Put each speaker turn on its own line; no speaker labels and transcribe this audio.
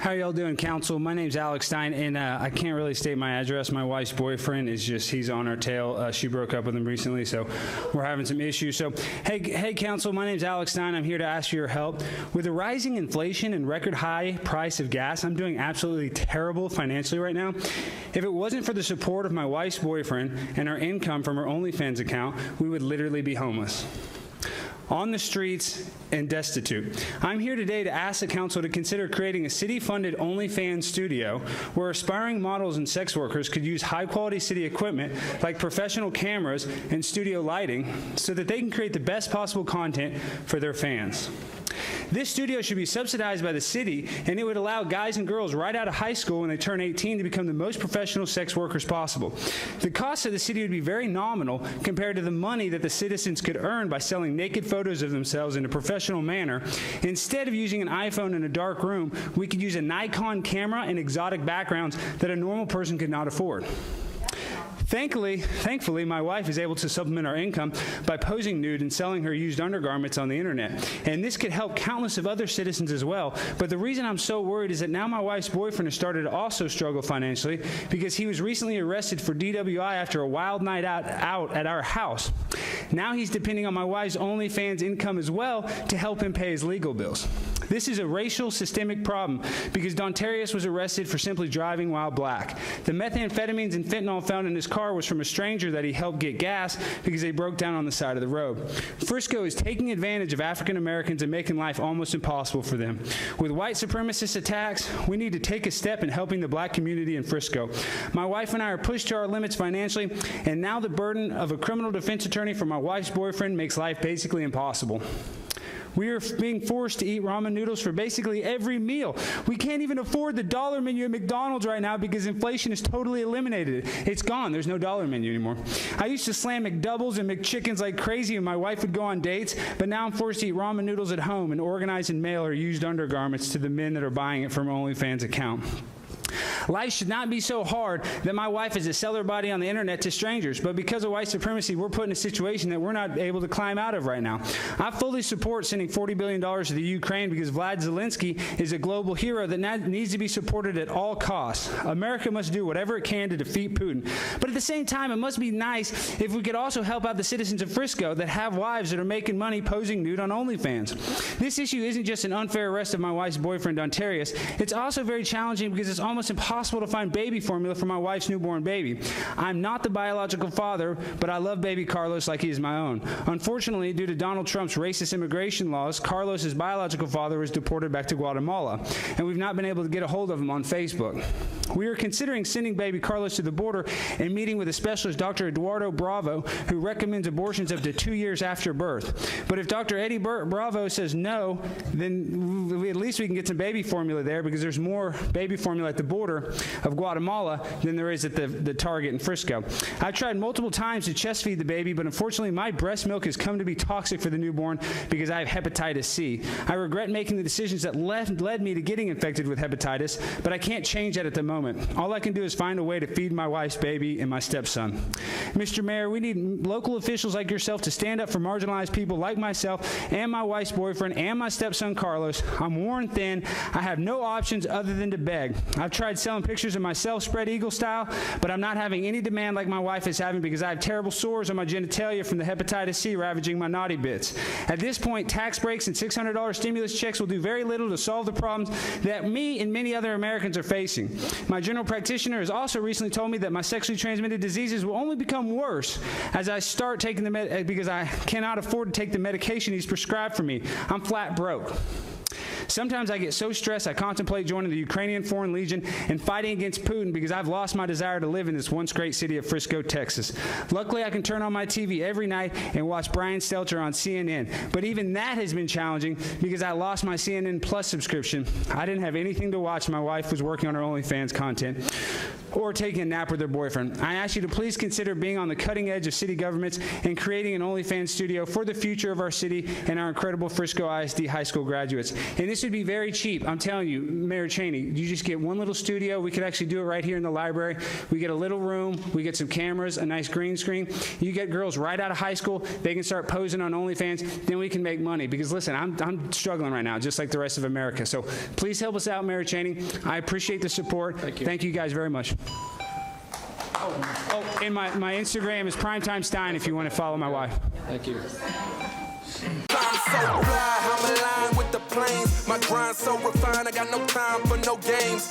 How y'all doing, council? My name's Alex Stein, and I can't really state my address. My wife's boyfriend is he's on our tail. She broke up with him recently, so we're having some issues. So, hey, council, my name's Alex Stein. I'm here to ask for your help. With the rising inflation and record high price of gas, I'm doing absolutely terrible financially right now. If it wasn't for the support of my wife's boyfriend and our income from her OnlyFans account, we would literally be homeless, on the streets, and destitute. I'm here today to ask the council to consider creating a city-funded OnlyFans studio where aspiring models and sex workers could use high-quality city equipment like professional cameras and studio lighting so that they can create the best possible content for their fans. This studio should be subsidized by the city, and it would allow guys and girls right out of high school when they turn 18 to become the most professional sex workers possible. The cost of the city would be very nominal compared to the money that the citizens could earn by selling naked photos of themselves in a professional manner. Instead of using an iPhone in a dark room, we could use a Nikon camera and exotic backgrounds that a normal person could not afford. Thankfully, my wife is able to supplement our income by posing nude and selling her used undergarments on the internet. And this could help countless of other citizens as well. But the reason I'm so worried is that now my wife's boyfriend has started to also struggle financially because he was recently arrested for DWI after a wild night out at our house. Now he's depending on my wife's OnlyFans income as well to help him pay his legal bills. This is a racial systemic problem because Dontarius was arrested for simply driving while black. The methamphetamines and fentanyl found in his car was from a stranger that he helped get gas because they broke down on the side of the road. Frisco is taking advantage of African Americans and making life almost impossible for them. With white supremacist attacks, we need to take a step in helping the black community in Frisco. My wife and I are pushed to our limits financially, and now the burden of a criminal defense attorney for my wife's boyfriend makes life basically impossible. We are being forced to eat ramen noodles for basically every meal. We can't even afford the dollar menu at McDonald's right now because inflation has totally eliminated it. It's gone. There's no dollar menu anymore. I used to slam McDoubles and McChickens like crazy when my wife would go on dates, but now I'm forced to eat ramen noodles at home and organize and mail her used undergarments to the men that are buying it from OnlyFans account. Life should not be so hard that my wife is to sell her body on the internet to strangers, but because of white supremacy, we're put in a situation that we're not able to climb out of right now. I fully support sending $40 billion to the Ukraine because Vlad Zelensky is a global hero that needs to be supported at all costs. America must do whatever it can to defeat Putin. But at the same time, it must be nice if we could also help out the citizens of Frisco that have wives that are making money posing nude on OnlyFans. This issue isn't just an unfair arrest of my wife's boyfriend, Dontarius. It's also very challenging because it's almost impossible to find baby formula for my wife's newborn baby. I'm not the biological father, but I love baby Carlos like he is my own. Unfortunately, due to Donald Trump's racist immigration laws, Carlos's biological father was deported back to Guatemala, and we've not been able to get a hold of him on Facebook. We are considering sending baby Carlos to the border and meeting with a specialist, Dr. Eduardo Bravo, who recommends abortions up to 2 years after birth. But if Dr. Eddie Bravo says no, then at least we can get some baby formula there because there's more baby formula at the border of Guatemala than there is at the Target in Frisco. I've tried multiple times to chest feed the baby, but unfortunately my breast milk has come to be toxic for the newborn because I have hepatitis C. I regret making the decisions that led me to getting infected with hepatitis, but I can't change that at the moment. All I can do is find a way to feed my wife's baby and my stepson. Mr. Mayor, we need local officials like yourself to stand up for marginalized people like myself and my wife's boyfriend and my stepson Carlos. I'm worn thin. I have no options other than to beg. I've tried selling pictures of myself spread eagle style, but I'm not having any demand like my wife is having because I have terrible sores on my genitalia from the hepatitis C ravaging my naughty bits. At this point, tax breaks and $600 stimulus checks will do very little to solve the problems that me and many other Americans are facing. My general practitioner has also recently told me that my sexually transmitted diseases will only become worse as I start taking the because I cannot afford to take the medication he's prescribed for me. I'm flat broke. Sometimes I get so stressed I contemplate joining the Ukrainian Foreign Legion and fighting against Putin because I've lost my desire to live in this once great city of Frisco, Texas. Luckily, I can turn on my TV every night and watch Brian Stelter on CNN. But even that has been challenging because I lost my CNN Plus subscription. I didn't have anything to watch. My wife was working on her OnlyFans content. or taking a nap with their boyfriend. I ask you to please consider being on the cutting edge of city governments and creating an OnlyFans studio for the future of our city and our incredible Frisco ISD high school graduates. And this would be very cheap. I'm telling you, Mayor Cheney, you just get one little studio. We could actually do it right here in the library. We get a little room. We get some cameras, a nice green screen. You get girls right out of high school. They can start posing on OnlyFans. Then we can make money. Because listen, I'm struggling right now, just like the rest of America. So please help us out, Mayor Cheney. I appreciate the support. Thank you guys very much. Oh, and my Instagram is Primetime Stein if you want to follow my wife.
Thank you.
I'm so fly, I'm aligned with the planes. My grind so refined, I got no time for no games.